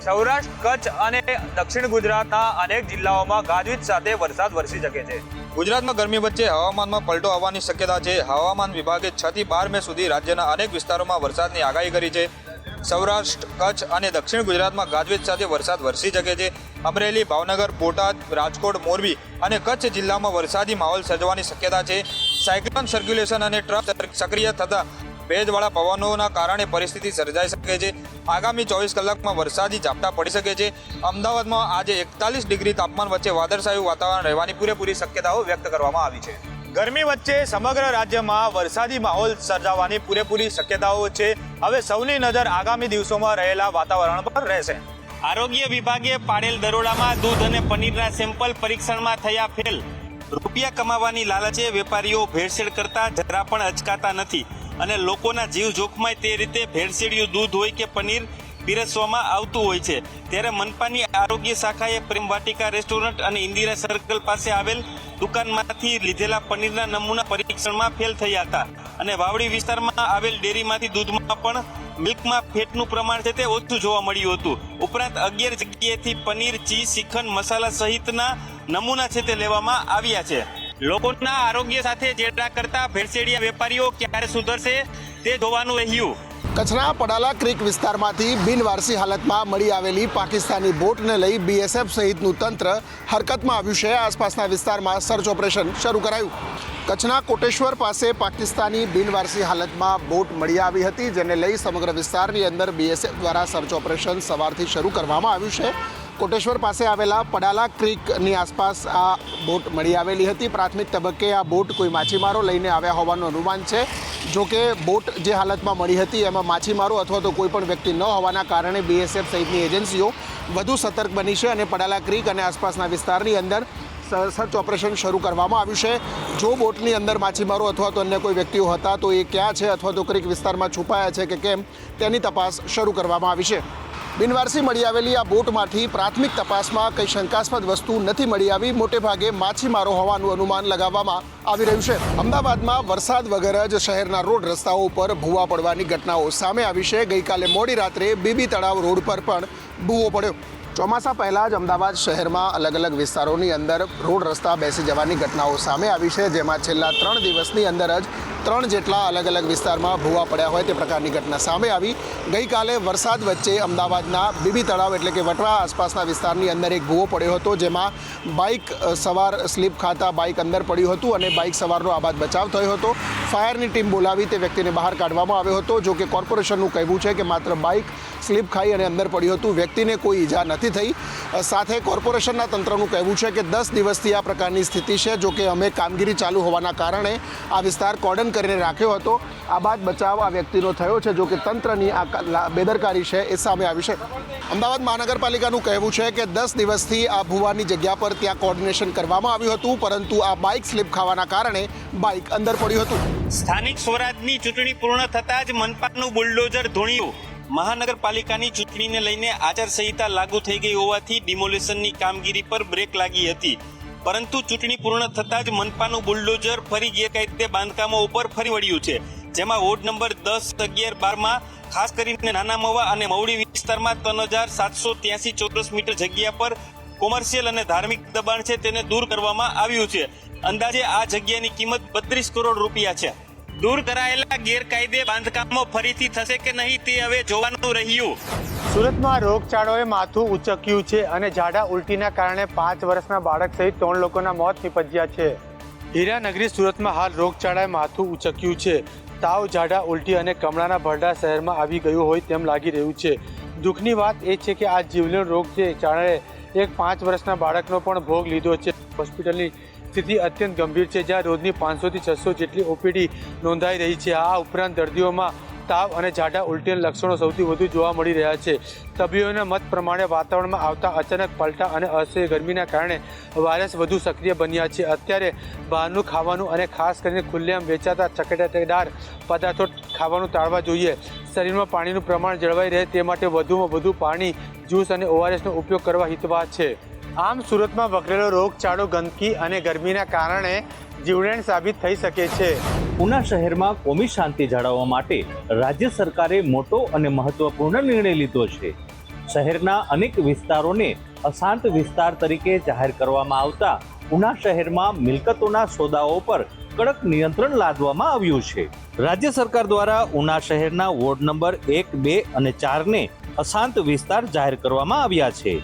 સૌરાષ્ટ્ર, કચ્છ અને દક્ષિણ ગુજરાતના અનેક જિલ્લાઓમાં ગાજવીજ સાથે વરસાદ વરસી શકે છે। ગુજરાતમાં ગરમી વચ્ચે હવામાનમાં પલટો આવવાની શક્યતા છે। હવામાન વિભાગે 6 થી 12 મે સુધી રાજ્યના અનેક વિસ્તારોમાં વરસાદની આગાહી કરી છે। સૌરાષ્ટ્ર, કચ્છ અને દક્ષિણ ગુજરાતમાં ગાજવીજ સાથે વરસાદ વરસી શકે છે। અમરેલી, ભાવનગર, બોટાદ, રાજકોટ, મોરબી અને કચ્છ જિલ્લામાં વરસાદી માહોલ સર્જવાની શક્યતા છે। સાયક્લોન સર્ક્યુલેશન અને ટ્રફ સક્રિય થતા ભેજવાળા પવનોના કારણે પરિસ્થિતિ સર્જાઈ શકે છે। આગામી 24 કલાકમાં વરસાદી ઝાપટા પડી શકે છે। અમદાવાદમાં આજે 41 ડિગ્રી તાપમાન વચ્ચે વાદળછાયું વાતાવરણ રહેવાની પૂરેપૂરી શક્યતાઓ વ્યક્ત કરવામાં આવી છે। ગરમી વચ્ચે સમગ્ર રાજ્યમાં વરસાદી માહોલ સર્જાવાની પૂરેપૂરી શક્યતાઓ છે। હવે સૌની નજર આગામી દિવસોમાં રહેલા વાતાવરણ પર રહેશે। આરોગ્ય વિભાગે પાડેલ દરોડામાં દૂધ અને પનીરના સેમ્પલ પરીક્ષણમાં થયા ફેલ। રૂપિયા કમાવાની લાલચે વેપારીઓ ભેળસેળ કરતા જરા પણ અચકાતા નથી અને લોકોના જીવ જોખમાય તે રીતે ભેળસેળિયું દૂધ હોય કે પનીર પીરસવામાં આવતું હોય છે। ત્યારે મનપાની આરોગ્ય શાખાએ પ્રેમ વાટિકા રેસ્ટોરન્ટ અને ઇન્દિરા સર્કલ પાસે આવેલ દુકાનમાંથી લીધેલા પનીરના નમૂના પરીક્ષણમાં ફેલ થયા હતા અને વાવડી વિસ્તારમાં આવેલ ડેરીમાંથી દૂધમાં પણ મિલ્કમાં ફેટનું પ્રમાણ છે તે ઓછું જોવા મળ્યું હતું। ઉપરાંત 11 જગ્યાએથી પનીર, ચીઝ, શ્રીખંડ, મસાલા સહિતના નમૂના છે તે લેવામાં આવ્યા છે। લોકોના આરોગ્ય સાથે ચેડા કરતા ભેળસેળિયા વેપારીઓ ક્યારે સુધરશે તે જોવાનું રહ્યું। કચ્છના પડાલા ક્રીક વિસ્તારમાંથી બિનવારસી હાલતમાં મળી આવેલી પાકિસ્તાની બોટને લઈ બીએસએફ સહિતનું તંત્ર હરકતમાં આવ્યું છે। આસપાસના વિસ્તારમાં સર્ચ ઓપરેશન શરૂ કરાયું। કચ્છના કોટેશ્વર પાસે પાકિસ્તાની બિનવારસી હાલતમાં બોટ મળી આવી હતી, જેને લઈ સમગ્ર વિસ્તારની અંદર બીએસએફ દ્વારા સર્ચ ઓપરેશન સવારથી શરૂ કરવામાં આવ્યું છે। કોટેશ્વર પાસે આવેલા પડાલા ક્રીકની આસપાસ આ બોટ મળી આવેલી હતી। પ્રાથમિક તબક્કે આ બોટ કોઈ માછીમારો લઈને આવ્યા હોવાનું અનુમાન છે। જો કે બોટ જે હાલતમાં મળી હતી એમાં માછીમારો અથવા તો કોઈ પણ વ્યક્તિ ન હોવાના કારણે બીએસએફ સહિતની એજન્સીઓ વધુ સતર્ક બની છે અને પડાલા ક્રીક અને આસપાસના વિસ્તારની અંદર સર્ચ ઓપરેશન શરૂ કરવામાં આવ્યું છે। જો બોટની અંદર માછીમારો અથવા તો અન્ય કોઈ વ્યક્તિઓ હતા તો એ ક્યાં છે અથવા તો ક્રીક વિસ્તારમાં છુપાયા છે કે કેમ તેની તપાસ શરૂ કરવામાં આવી છે। બિનવારસી મળી આવેલી આ બોટમાંથી પ્રાથમિક તપાસમાં કંઈ શંકાસ્પદ વસ્તુ નથી મળી આવી। મોટેભાગે માછીમારો હોવાનું અનુમાન લગાવવામાં આવી રહ્યું છે। અમદાવાદમાં વરસાદ વગર જ શહેરના રોડ રસ્તાઓ ઉપર ભૂવા પડવાની ઘટનાઓ સામે આવી છે। ગઈકાલે મોડી રાત્રે બીબી તળાવ રોડ પર પણ ભૂવો પડ્યો। ચોમાસા પહેલાં જ અમદાવાદ શહેરમાં અલગ અલગ વિસ્તારોની અંદર રોડ રસ્તા બેસી જવાની ઘટનાઓ સામે આવી છે, જેમાં છેલ્લા 3 દિવસની અંદર જ 3 જેટલા અલગ અલગ વિસ્તારમાં ભૂવા પડ્યા હોય તે પ્રકારની ઘટના સામે આવી। ગઈકાલે વરસાદ વચ્ચે અમદાવાદના બીબી તળાવ એટલે કે વટવા આસપાસના વિસ્તારની અંદર એક ભૂવો પડ્યો હતો, જેમાં બાઇક સવાર સ્લીપ ખાતા બાઇક અંદર પડ્યું હતું અને બાઇક સવારનો આબાદ બચાવ થયો હતો। ફાયરની ટીમ બોલાવી તે વ્યક્તિને બહાર કાઢવામાં આવ્યો હતો। જો કે કોર્પોરેશનનું કહેવું છે કે માત્ર બાઇક સ્લીપ ખાઈ અને અંદર પડ્યું હતું, વ્યક્તિને કોઈ ઈજા નથી થઈ। સાથે કોર્પોરેશનના તંત્રનું કહેવું છે કે 10 દિવસથી આ પ્રકારની સ્થિતિ છે। જો કે અમે કામગીરી ચાલુ હોવાના કારણે આ વિસ્તાર કોર્ડન કરીને રાખ્યો હતો। આ બાદ બચાવ આ વ્યક્તિનો થયો છે। જો કે તંત્રની આ બેદરકારી છે એ સામે આવી છે। અમદાવાદ મહાનગરપાલિકાનું કહેવું છે કે 10 દિવસથી આ ભૂવાની જગ્યા પર ત્યાં કોર્ડિનેશન કરવામાં આવ્યું હતું, પરંતુ આ બાઇક સ્લીપ ખાવાના કારણે બાઇક અંદર પડ્યું હતું। સ્થાનિક સ્વરાજની ચૂંટણી પૂર્ણ થતાં જ મનપાનું બુલડોઝર ધોણ્યું। મહાનગરપાલિકાની ચૂંટણીને લઈને આચારસંહિતા લાગુ થઈ ગઈ હોવાથી ડિમોલિશનની કામગીરી પર બ્રેક લાગી હતી, પરંતુ ચૂંટણી પૂર્ણ થતાં જ મનપાનું બુલડોઝર ફરી ગેરકાયદે બાંધકામો ઉપર ફરી વળ્યું છે, જેમાં વોર્ડ નંબર 10, 11, 12માં ખાસ કરીને નાના મવા અને મવડી વિસ્તારમાં 3783 ચોરસ મીટર જગ્યા પર કોમર્શિયલ અને ધાર્મિક દબાણ છે તેને દૂર કરવામાં આવ્યું છે। અંદાજે આ જગ્યાની કિંમત 32 કરોડ રૂપિયા છે। દૂર કરાયેલા ગેરકાયદે બાંધકામો ફરીથી થશે કે નહીં તે હવે જોવાનું રહ્યું। સુરતમાં રોગચાળોએ માથું ઉચક્યું છે અને ઝાડા ઉલટીના કારણે 5 વર્ષના બાળક સહિત 3 લોકોના મોત નીપજ્યા છે। હીરાનગરી સુરતમાં હાલ રોગચાળાએ માથું ઉચક્યું છે। તાવ, ઝાડા ઉલટી અને કમળાના ભરડા શહેરમાં આવી ગયું હોય તેમ લાગી રહ્યું છે। દુઃખની વાત એ છે કે આ જીવલેણ રોગ છે ચાળે એક 5 વર્ષના બાળકનો પણ ભોગ લીધો છે। હોસ્પિટલની સ્થિતિ અત્યંત ગંભીર છે, જ્યાં રોજની 500 થી 600 જેટલી ઓપીડી નોંધાઈ રહી છે। આ ઉપરાંત દર્દીઓમાં તાવ અને ઝાડા ઉલટીના લક્ષણો સૌથી વધુ જોવા મળી રહ્યા છે। તબીબોના મત પ્રમાણે વાતાવરણમાં આવતા અચાનક પલટા અને અસહ્ય ગરમીના કારણે વાયરસ વધુ સક્રિય બન્યા છે। અત્યારે બહારનું ખાવાનું અને ખાસ કરીને ખુલ્લેઆમ વેચાતા ચટકદાર પદાર્થો ખાવાનું ટાળવા જોઈએ। શરીરમાં પાણીનું પ્રમાણ જળવાઈ રહે તે માટે વધુમાં વધુ પાણી, જ્યુસ અને ઓઆરએસનો ઉપયોગ કરવા હિતવાહ છે। આમ સુરતમાં વકરેલો રોગચાળો ગંદકી અને ગરમીના કારણે જીવલેણ સાબિત થઈ શકે છે। ઉના શહેરમાં કોમી શાંતિ જાળવવા માટે રાજ્ય સરકારે મોટો અને મહત્વપૂર્ણ નિર્ણય લીધો છે। શહેરના અનેક વિસ્તારોને અશાંત વિસ્તાર તરીકે જાહેર કરવામાં આવતા ઉના શહેરમાં મિલકતોના સોદાઓ પર કડક નિયંત્રણ લાદવામાં આવ્યું છે. રાજ્ય સરકાર દ્વારા ઉના શહેરના વોર્ડ નંબર 1, 2 અને 4 ને અશાંત વિસ્તાર જાહેર કરવામાં આવ્યા છે.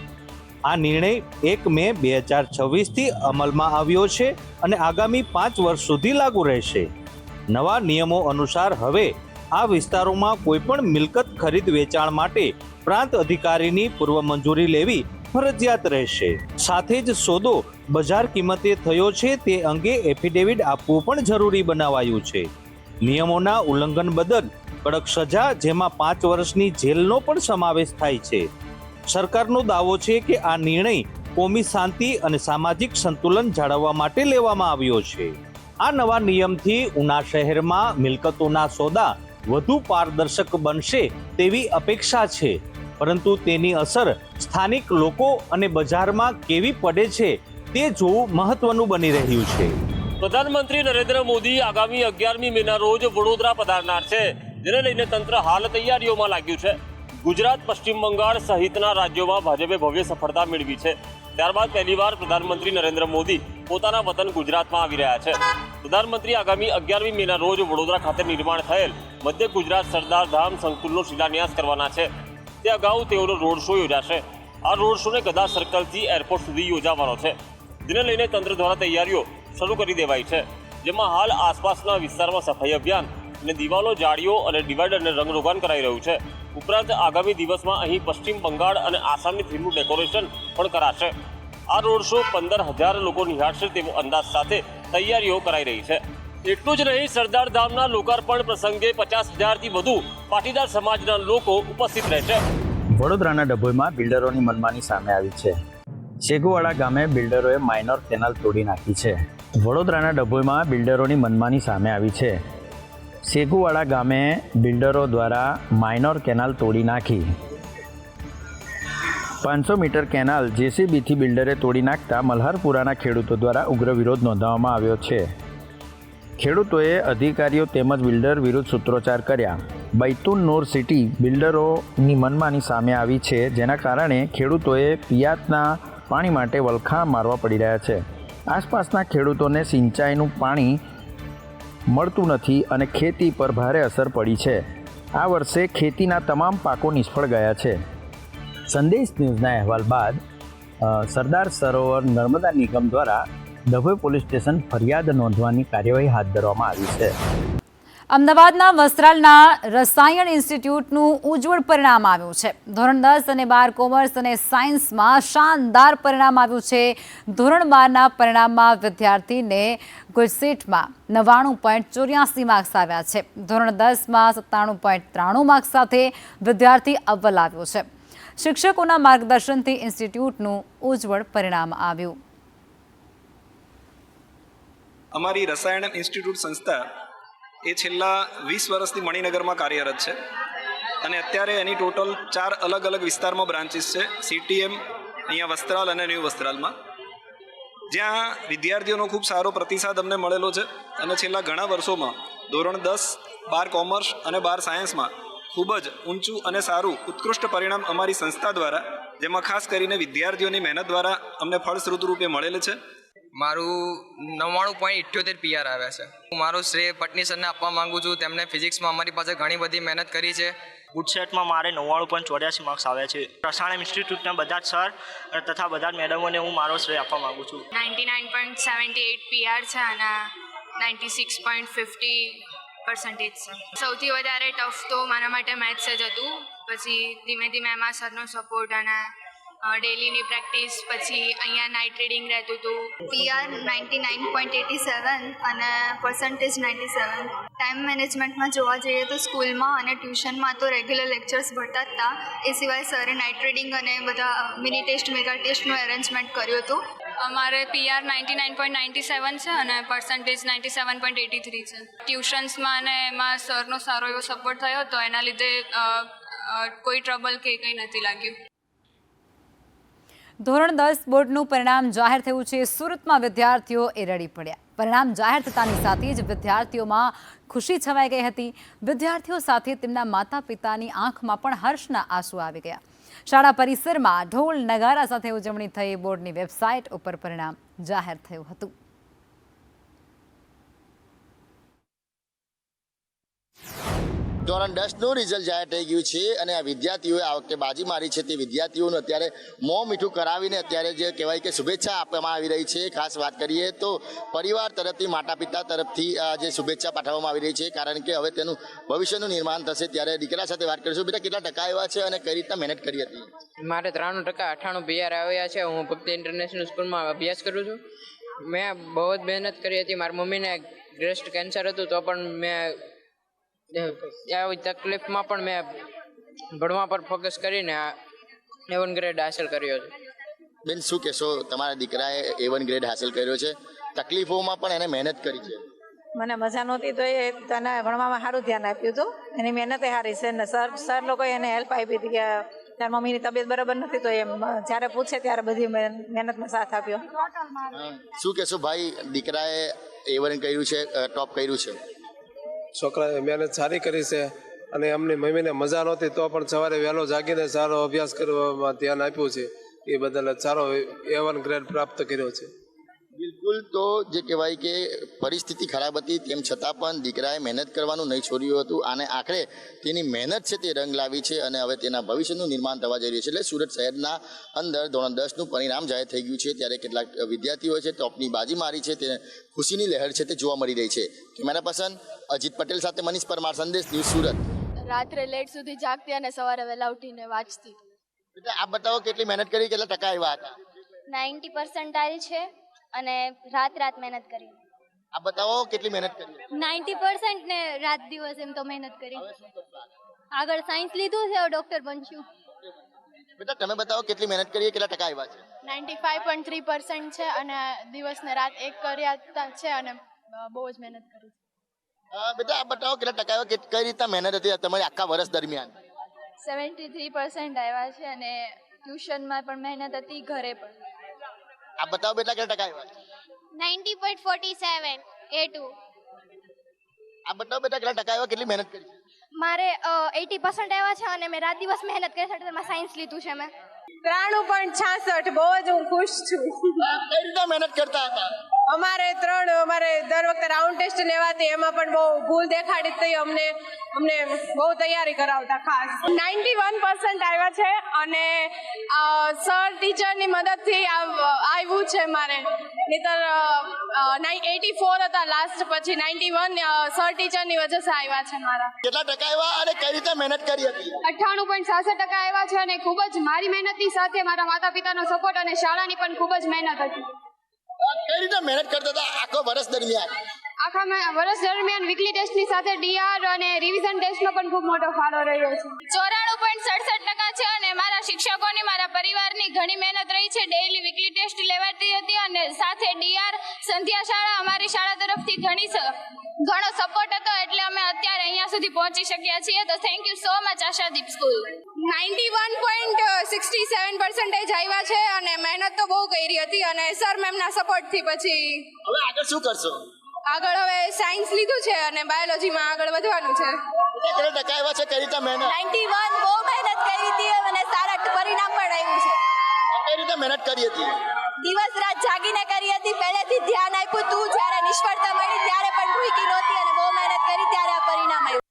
આ નિર્ણય 1 મે 2026 થી અમલમાં આવ્યો છે અને આગામી 5 વર્ષ સુધી લાગુ રહેશે. નવા નિયમો અનુસાર હવે આ વિસ્તારોમાં કોઈ પણ મિલકત ખરીદ વેચાણ માટે પ્રાંત અધિકારીની પૂર્વ મંજૂરી લેવી ફરજિયાત રહેશે. સાથે જ સોદો બજાર કિંમતે થયો છે તે અંગે એફિડેવિટ આપવું પણ જરૂરી બનાવાયું છે. નિયમોના ઉલ્લંઘન બદલ કડક સજા, જેમાં 5 વર્ષની જેલનો પણ સમાવેશ થાય છે. સરકારનો દાવો છે કે આ નિર્ણય કોમી શાંતિ અને સામાજિક સંતુલન જાળવવા માટે લેવામાં આવ્યો છે. આ નવા નિયમથી ઉના શહેરમાં મિલકતોના સોદા વધુ પારદર્શક બનશે તેવી અપેક્ષા છે, પરંતુ તેની અસર સ્થાનિક લોકો અને બજારમાં કેવી પડે છે તે જોવું મહત્વનું બની રહ્યું છે. પ્રધાનમંત્રી નરેન્દ્ર મોદી આગામી 11મી મેના રોજ વડોદરા પધારનાર છે, જેને લઈને તંત્ર હાલ તૈયારીઓમાં લાગ્યું છે. ગુજરાત, પશ્ચિમ બંગાળ સહિતના રાજ્યોમાં ભાજપે ભવ્ય સફળતા મેળવી છે. ત્યારબાદ પહેલીવાર પ્રધાનમંત્રી નરેન્દ્ર મોદી પોતાના વતન ગુજરાતમાં આવી રહ્યા છે. પ્રધાનમંત્રી આગામી 11મી મેના રોજ વડોદરા ખાતે નિર્માણ થયેલ મધ્ય ગુજરાત સરદાર ધામ સંકુલનો શિલાન્યાસ કરવાના છે. તે અગાઉ તેઓનો રોડ શો યોજાશે. આ રોડ શોને ગદા સર્કલથી એરપોર્ટ સુધી યોજાવાનો છે, જેને લઈને તંત્ર દ્વારા તૈયારીઓ શરૂ કરી દેવાઈ છે. જેમાં હાલ આસપાસના વિસ્તારમાં સફાઈ અભિયાન અને દિવાલો, જાળીઓ અને ડિવાઈડરને રંગરોગાન કરાઈ રહ્યું છે. ઉપરાંત આગામી દિવસમાં અહીં પશ્ચિમ બંગાળ અને આસામની થીમનું ડેકોરેશન પણ કરાશે. આ રોડ શો 15,000 લોકો નિહાળશે તેવો અંદાજ સાથે તૈયારીઓ કરાઈ રહી છે. એટલું જ નહીં, સરદાર ધામના લોકાર્પણ પ્રસંગે 50,000થી વધુ પાટીદાર સમાજના લોકો ઉપસ્થિત રહેશે. વડોદરાના ડભોઈમાં બિલ્ડરોની મનમાની સામે આવી છે. શેગુવાડા ગામે બિલ્ડરોએ માઇનોર કેનાલ તોડી નાખી છે. વડોદરાના ડભોઈમાં બિલ્ડરોની મનમાની સામે આવી છે. શેગુવાડા ગામે બિલ્ડરો દ્વારા માઇનોર કેનાલ તોડી નાખી. 500 મીટર કેનાલ જેસીબીથી બિલ્ડરે તોડી નાખતા મલ્હારપુરાના ખેડૂતો દ્વારા ઉગ્ર વિરોધ નોંધાવવામાં આવ્યો છે. ખેડૂતોએ અધિકારીઓ તેમજ બિલ્ડર વિરુદ્ધ સૂત્રોચ્ચાર કર્યા. બૈતુલ નૂર સિટી બિલ્ડરોની મનમાની સામે આવી છે, જેના કારણે ખેડૂતોએ પિયાતના પાણી માટે વલખા મારવા પડી રહ્યા છે. આસપાસના ખેડૂતોને સિંચાઈનું પાણી મળતું નથી અને ખેતી પર ભારે અસર પડી છે. આ વર્ષે ખેતીના તમામ પાકો નિષ્ફળ ગયા છે. સંદેશ ન્યૂઝના અહેવાલ બાદ સરદાર સરોવર નર્મદા નિગમ દ્વારા ડભોઈ પોલીસ સ્ટેશન ફરિયાદ નોંધવાની કાર્યવાહી હાથ ધરવામાં આવી છે. અમદાવાદના વસ્ત્રાલના રસાયણ ઇન્સ્ટિટ્યૂટનું ઉજ્જવળ પરિણામ આવ્યું છે. ધોરણ 10 અને 12 કોમર્સ અને સાયન્સમાં શાનદાર પરિણામ આવ્યું છે. ધોરણ 12ના પરિણામમાં વિદ્યાર્થીને ગુજસીટમાં 99.84 માર્ક્સ આવ્યા છે. ધોરણ 10માં 97.93 માર્ક્સ સાથે વિદ્યાર્થી અવ્વલ આવ્યો છે. શિક્ષકોના માર્ગદર્શનથી ઇન્સ્ટિટ્યૂટનું ઉજ્જવળ પરિણામ આવ્યું. અમારી રસાયણ ઇન્સ્ટિટ્યૂટ સંસ્થા એ છેલ્લા 20 વર્ષથી મણિનગરમાં કાર્યરત છે અને અત્યારે એની ટોટલ 4 અલગ અલગ વિસ્તારમાં બ્રાન્ચીસ છે. CTM અહીંયા વસ્ત્રાલ અને ન્યૂ વસ્ત્રાલમાં, જ્યાં વિદ્યાર્થીઓનો ખૂબ સારો પ્રતિસાદ અમને મળેલો છે અને છેલ્લા ઘણા વર્ષોમાં ધોરણ 10, 12 કોમર્સ અને 12 સાયન્સમાં ખૂબ જ ઊંચું અને સારું ઉત્કૃષ્ટ પરિણામ અમારી સંસ્થા દ્વારા, જેમાં ખાસ કરીને વિદ્યાર્થીઓની મહેનત દ્વારા અમને ફળશ્રુત રૂપે મળેલ છે. મારું 99.78 PR આવ્યા છે. હું મારો શ્રેય પટની સરને આપવા માંગુ છું. તેમણે ફિઝિક્સમાં અમારી પાસે ઘણી બધી મહેનત કરી છે. ગુજસેટમાં મારે 99.84 માર્ક્સ આવ્યા છે. રસાયણ ઇન્સ્ટિટ્યૂટના બધા જ સર તથા બધા જ મેડમોને હું મારો શ્રેય આપવા માંગુ છું. 99.78 PR છે અને 96.50% છે. સૌથી વધારે ટફ તો મારા માટે મેથ્સ જ હતું. પછી ધીમે ધીમે એમાં સરનો સપોર્ટ અને ડેલીની પ્રેક્ટિસ, પછી અહીંયા નાઇટ રીડિંગ રહેતું હતું. PR 99.87 અને પર્સન્ટેજ 97. ટાઈમ મેનેજમેન્ટમાં જોવા જઈએ તો સ્કૂલમાં અને ટ્યુશનમાં તો રેગ્યુલર લેક્ચર્સ ભરતા જ હતા. એ સિવાય સરે નાઇટ રીડિંગ અને બધા મિની ટેસ્ટ, મેગા ટેસ્ટનું અરેન્જમેન્ટ કર્યું હતું. અમારે PR 99.97 છે અને પર્સન્ટેજ 97.83 છે. ટ્યુશન્સમાં અને એમાં સરનો સારો એવો સપોર્ટ થયો હતો, એના લીધે કોઈ ટ્રબલ કે કંઈ નથી લાગ્યું. ધોરણ 10 બોર્ડનું પરિણામ જાહેર થયું છે. સુરતમાં વિદ્યાર્થીઓ રડી પડ્યા. પરિણામ જાહેર થતાની સાથે જ વિદ્યાર્થીઓમાં ખુશી છવાઈ ગઈ હતી. વિદ્યાર્થીઓ સાથે તેમના માતા પિતાની આંખમાં પણ હર્ષના આંસુ આવી ગયા. શાળા પરિસરમાં ઢોલ નગારા સાથે ઉજવણી થઈ. બોર્ડની વેબસાઇટ ઉપર પરિણામ જાહેર થયું હતું. ધોરણ 10નું રિઝલ્ટ જાહેર થઈ ગયું છે અને આ વિદ્યાર્થીઓએ આ વખતે બાજી મારી છે. તે વિદ્યાર્થીઓનું અત્યારે મોં મીઠું કરાવીને અત્યારે જે કહેવાય કે શુભેચ્છા આપવામાં આવી રહી છે. ખાસ વાત કરીએ તો પરિવાર તરફથી, માતા પિતા તરફથી જે શુભેચ્છા પાઠવવામાં આવી રહી છે, કારણ કે હવે તેનું ભવિષ્યનું નિર્માણ થશે. ત્યારે દીકરા સાથે વાત કરીશું. બેટા, કેટલા ટકા આવ્યા છે અને કઈ રીતના મહેનત કરી હતી? મારે 93% PR આવ્યા છે. હું ભક્તિ ઇન્ટરનેશનલ સ્કૂલમાં અભ્યાસ કરું છું. મેં બહુ જ મહેનત કરી હતી. મારી મમ્મીને બ્રેસ્ટ કેન્સર હતું, તો પણ મેં આવી તકલીફમાં પણ મેં ભણવા પર ફોકસ કરીને A1 ગ્રેડ હાંસલ કર્યો છે. બેન, શું કહેશો? તમારા દીકરાએ A1 ગ્રેડ હાંસલ કર્યો છે, તકલીફોમાં પણ એને મહેનત કરી છે. મને મજા નહોતી તો એ તને ભણવામાં સારું ધ્યાન આપ્યું હતું. એની મહેનત સારી છે ને સર લોકોએ એને હેલ્પ આપી હતી કે તાર મમ્મીની તબિયત બરાબર નથી, તો એમ જ્યારે પૂછે ત્યારે બધી મહેનતનો સાથ આપ્યો. શું કહેશો ભાઈ, દીકરાએ A1 કર્યું છે, ટોપ કર્યું છે? છોકરાએ મહેનત સારી કરી છે અને એમની મમ્મીને મજા નહોતી તો પણ સવારે વહેલો જાગીને સારો અભ્યાસ કરવામાં ધ્યાન આપ્યું છે. એ બદલ સારો A1 ગ્રેડ પ્રાપ્ત કર્યો છે. બિલકુલ. તો જે કહેવાય કે પરિસ્થિતિ ખરાબ હતી, તેમ છતાં પણ દીકરાએ મહેનત કરવાનું નહીં છોડ્યું હતું અને આખરે તેની મહેનત છે તે રંગ લાવી છે અને હવે તેના ભવિષ્યનું નિર્માણ થવા જઈ રહ્યું છે. એટલે સુરત શહેરના અંદર ધોરણ 10નું પરિણામ જાહેર થઈ ગયું છે. ત્યારે કેટલાક વિદ્યાર્થીઓ છે ટોપની બાજી મારી છે, તે ખુશીની લહેર છે તે જોવા મળી રહી છે. કેમેરા પર્સન અજીત પટેલ સાથે મનીષ પરમાર, સંદેશ ન્યૂઝ, સુરત. રાત્રે લેટ સુધી જાગતી અને સવારે વહેલા ઉઠીને વાંચતી. આ બતાવો કેટલી મહેનત કરી, કેટલા ટકા આવ્યા હતા? 90% છે અને રાત મહેનત કરી. આ બતાવો કેટલી મહેનત કરી? 90% ને રાત દિવસ એમ તો મહેનત કરી. આગળ સાયન્સ લીધું છે, ડોક્ટર બનશું. બેટા, તમે બતાવો કેટલી મહેનત કરી, કેટલા ટકા આવ્યા છે? 95.3% છે અને દિવસ ને રાત એક કર્યા છે અને બહુ જ મહેનત કરી. બેટા, આ બતાવો કેટલા ટકા આવ્યા, કઈ રીતના મહેનત હતી તમારી આખા વર્ષ દરમિયાન? 73% આવ્યા છે અને ટ્યુશનમાં પણ મહેનત હતી, ઘરે પણ. આ બતાવો બેટા, કેટલા ટકા આવ્યા? 90.47 A2. આ બતાવો બેટા, કેટલા ટકા આવ્યા, કેટલી મહેનત કરી? મારે 80% આવ્યા છે અને મેં રાત દિવસ મહેનત કરી છે. સાયન્સ લીધું છે મેં. 93.66. બહુ જ હું ખુશ છું. કઈ રીતના મહેનત કરતા હતા? અમારે દર વખતે રાઉન્ડ ટેસ્ટ લેવાતી, એમાં પણ બહુ ભૂલ દેખાડી હતી. અમને બહુ તૈયારી કરાવતા. ખાસ 91% આવ્યા છે અને સર ટીચરની મદદથી આવ્યું છે મારે. નહીતર 84 હતા લાસ્ટ, પછી 91 સર ટીચરની વજહ સે આવ્યા છે મારા. કેટલા ટકા આવ્યા અને કઈ રીતે મહેનત કરી હતી? 98.66% આવ્યા છે અને ખૂબ જ મારી મહેનતની સાથે મારા માતા પિતાનો સપોર્ટ અને શાળાની પણ ખૂબ જ મહેનત હતી. કઈ રીતે મહેનત કરતા હતા આખો વર્ષ દરમિયાન? આખા વર્ષ દરમિયાન વીકલી ટેસ્ટની સાથે DR અને રિવિઝન ટેસ્ટનો પણ ખૂબ મોટો ફાળો રહ્યો છે. 94.67% છે અને મારા શિક્ષકોની, મારા પરિવારની ઘણી મહેનત રહી છે. ડેઈલી વીકલી ટેસ્ટ લેવાતી હતી અને સાથે DR, સંધ્યા શાળા, અમારી શાળા તરફથી ઘણો સપોર્ટ હતો, એટલે અમે અત્યારે અહીંયા સુધી પહોંચી શક્યા છીએ. તો thank you so much Ashadeep school. 91.67% આવ્યા છે અને મહેનત તો બહુ કરી હતી અને સર મેમના સપોર્ટથી. પછી હવે આગળ શું કરશો? આગળ હવે સાયન્સ લીધું છે અને બાયોલોજીમાં આગળ વધવાનું છે. કેટલા ટકા આવ્યા છે, કઈ રીતે મહેનત? 91. બહુ મહેનત કરી હતી અને સારા પરિણામ પણ આવ્યું છે. કઈ રીતે મહેનત કરી હતી? દિવસ રાત જાગીને કરી હતી. પહેલેથી ધ્યાન આપ્યું તું, જ્યારે નિષ્ફળતા મળી ત્યારે પણ ભૂકી નહોતી અને બહુ મહેનત કરી ત્યારે આ પરિણામ આવ્યું.